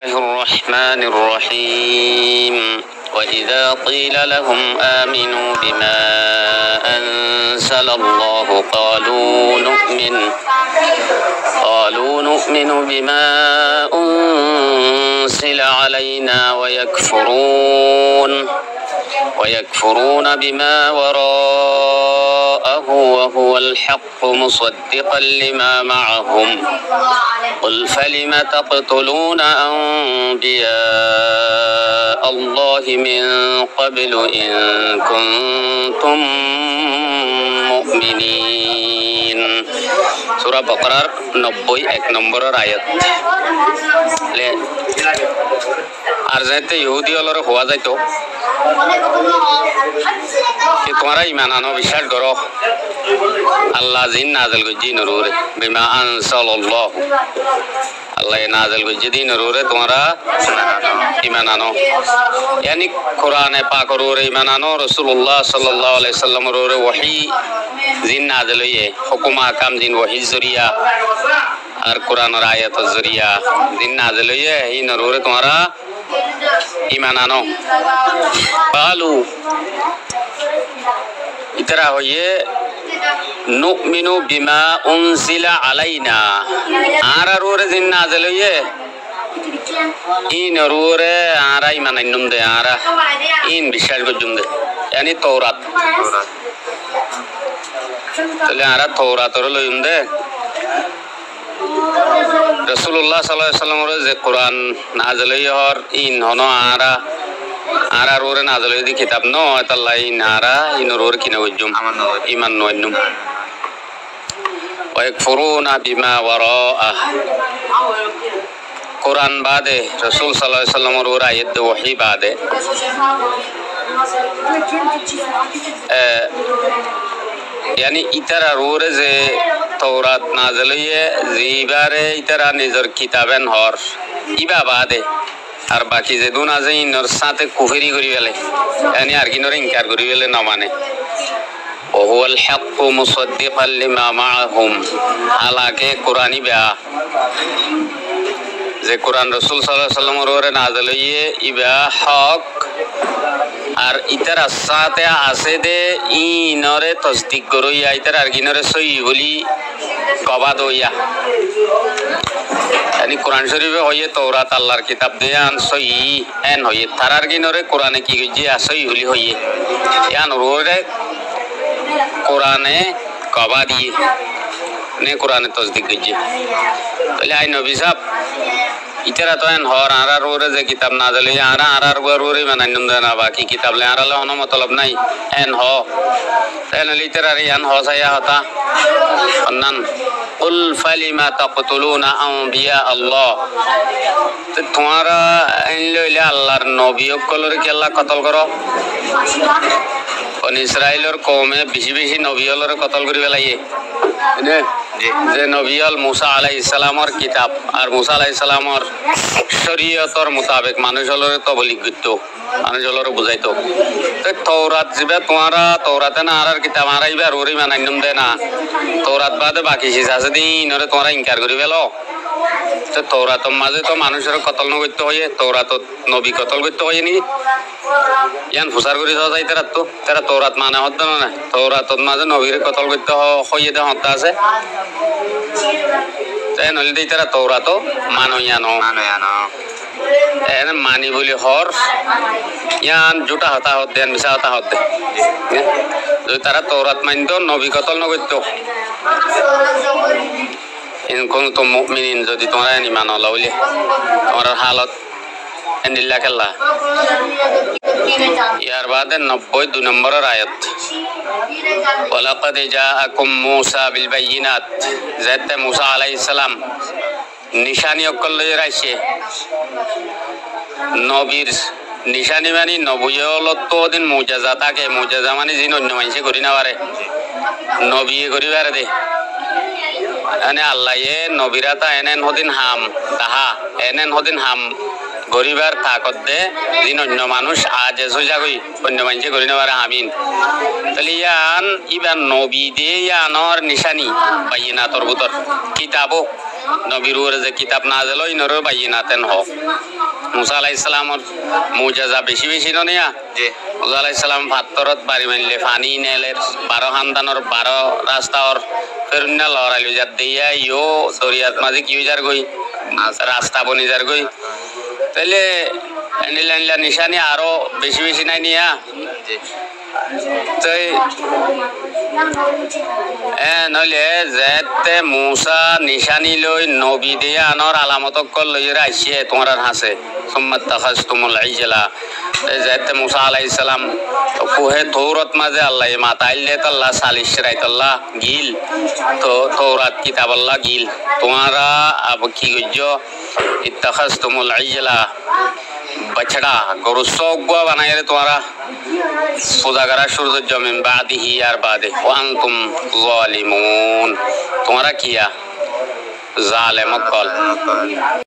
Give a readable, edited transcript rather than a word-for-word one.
الرحمن الرحيم وإذا قيل لهم آمنوا بما أنزل الله قالوا نؤمن بما أنزل علينا ويكفرون بما وراءه وهو الحق مصدقا لما معهم قل فلم تقتلون أنبياء الله من قبل إن كنتم মুমিনিন সূরা বাকারার 91 নম্বরের আয়াত লে আর যাইতে ইহুদি হলরে হওয়া যাইতো कि तुम्हारा ईमान आनो विश्वास करो अल्लाह जिन नाज़िल गुजी नरूरे बिमा अंज़लल्लाह अल्लाह नाज़िल गुजी दी नरूरे तुम्हारा ईमान आनो यानी कुरान पाक नरूरे ईमान आनो रसूलुल्लाह सल्लल्लाहु अलैहि वसल्लम नरूरे वही जिन नाज़िल हुई है हुक्म अहकाम जिन वही ज़रिया और कुरान और आयत ज़रिया जिन नाज़िल हुई है ही नरूरे तुम्हारा ईमान आनो कालू इतरा होइए नुमिनु बिमा उनसिला अलैना आरा रोरे जिन नाज़िल हुई इन रोरे आरा ईमान इन्नुम दे आरा इन विश्वास को जुम दे यानी तौरात तले आरा तौरात और लो जुम दे रसूलुल्लाह सल्लल्लाहु अलैहि वसल्लम रे जे कुरान नाज़िल हुई और इन होनो आरा रोरे नाज़िल हुई किताब नो अल्लाह इन आरा इन रोर की नवजुम ईमान नो इन्नुम वयकफुरूना बिमा वराअ कुरान बादे रसूल सल्लल्लाहु अलैहि वसल्लम रोर आयत वही बादे यानी इतरा रोरे जे तौरात नाज़िल हुई है जीबारे इतरा निजर किताबेन हर इबा बादे और बाकी जे दून आजे इनर साथे कुफरी करी वेले यानी आर्गिनर इनकार करी वेले न माने वहुवल हक्कु मुसद्दिक़न लिमा माअहुम हालांकि कुरानी बया जे कुरान रसूल सल्लल्लाहु अलैहि वसल्लम रे नाज़िल हुई है इबा हक और इतर साथे आसे दे इनरे तस्दीक करो या इतर आर्गिनरे सही बोली कबा दो या यानी कुरान शरीफ में होइए तौरात अल्लाहर किताब दे आन सही एन होइए थारार गिनरे कुराने की गई सही होली होइए यान रोरे कुराने कबा दिए ने कुराने तस्दीक गई तो आई नबी साहब इतरा तो एन हर आरा रोरे जे किताब नाज़िल हुई आरा रोरे मनान्नुम देना बाकी किताब ले आरा ले होनो मतलब नहीं एन हो एन लितरा रे एन हो साया होता अन्नन कुल फलिमा तक़तुलूना अंबिया अल्लाह तो तुम्हारा इन लोग अल्लाहर नबियों को लोग के अल्लाह कत्ल करो और इस्राएल और कौम में बिशी नबियों लोग कत्ल करी वाला ये ने जे नबियल मूसा अलैहिस्सलाम और किताब और मूसा अलैहिस्सलाम और शरीयत और मुताबिक मानुषलों तो बोली गुत्तो मानुषलों बुझाई तो तौरात जिबे तुम्हारा तौरात ना आरार किताब आरा इबे रोरी मानान्नुम देना तौरात बादे बाकी चीज़ आसे दी इनरे तुम्हारा इनकार करी वेलो तो तौरात माजे तो मानुषर कत्ल न करते होये तौरात नबी कत्ल करते होये नहीं यान फुसार करी जाओ जाए तेरा तौरात माने होता ना तौरात माजे नबीर कत्ल करते होये दे होता से तो ये नली दे तेरा तौरात मानो यानो एन मानी बोली हर यान जुटा होता होते यान मिसा होता होते जो तेरा तौरात मान दो नबी कत्ल न करते इन कुंतुम मुमिनीन जो तुम्हारा ईमान वाला बोले तुम्हारा हालत एंडिल्ला केल्ला यार बाद 92 नंबर आयत वलक़द जाअकुम मूसा बिल बय्यिनात ज़ात मूसा अलैहिस्सलाम निशानी अक्कल ले राशे नबीर निशानी मानी नबुयलो तो दिन मुजाज़ाता के मुजाज़ा मानी जिन अन्य मानसी करी ना बारे नबी करी बारे दे अने अल्लाह ये नबीराता एनेन होदिन हाम ताहा एनेन होदिन हाम गरीबार ताकत दे जिन अन्य मानुष आज सोजा गई अन्य मानसी करी ना बारे हामिन तलियान इबान नबी दे यानर निशानी बायिनातर बुतर किताबो নবীর উপরে যে কিতাব নাযিল ইনরও বাইনাতেন হ মুসা আলাইহিস সালামর মুজিজা বেশি বেশি ননিয়া জি মুসা আলাইহিস সালাম ভাতরত বাড়ি মানলে পানি নেলের 12 খানদানর 12 রাস্তার ফেরুন্না লড়াইলো যা দিয়া ইও দরিয়াত মাঝে কি যার গই রাস্তা বনি যার গই তাহলে এনিলা নিশানি আরো বেশি বেশি নাই নিয়া জি তাই নইলে যেতে মুসা নিশানি লই নবী দিয়া আনর আলামত কল লই রাইছে তোমার হাসে সুম্মাত তাখাসতুমুল ইজলা যেতে মুসা আলাইহিস সালাম কোহে তৌরাত মাঝে আল্লাহ মাতাইলে আল্লাহ সালিশ রাইতাল্লাহ গিল তো তৌরাত কিতাব আল্লাহ গিল তোমারা আব কি গজ্জো ইত্তাখাসতুমুল ইজলা बछड़ा गरु सौगुआ बनाए तुम्हारा पूजा करा सूरज जमीन बादी ही यार बादे तुम जालिमून तुम्हारा किया जालिम कल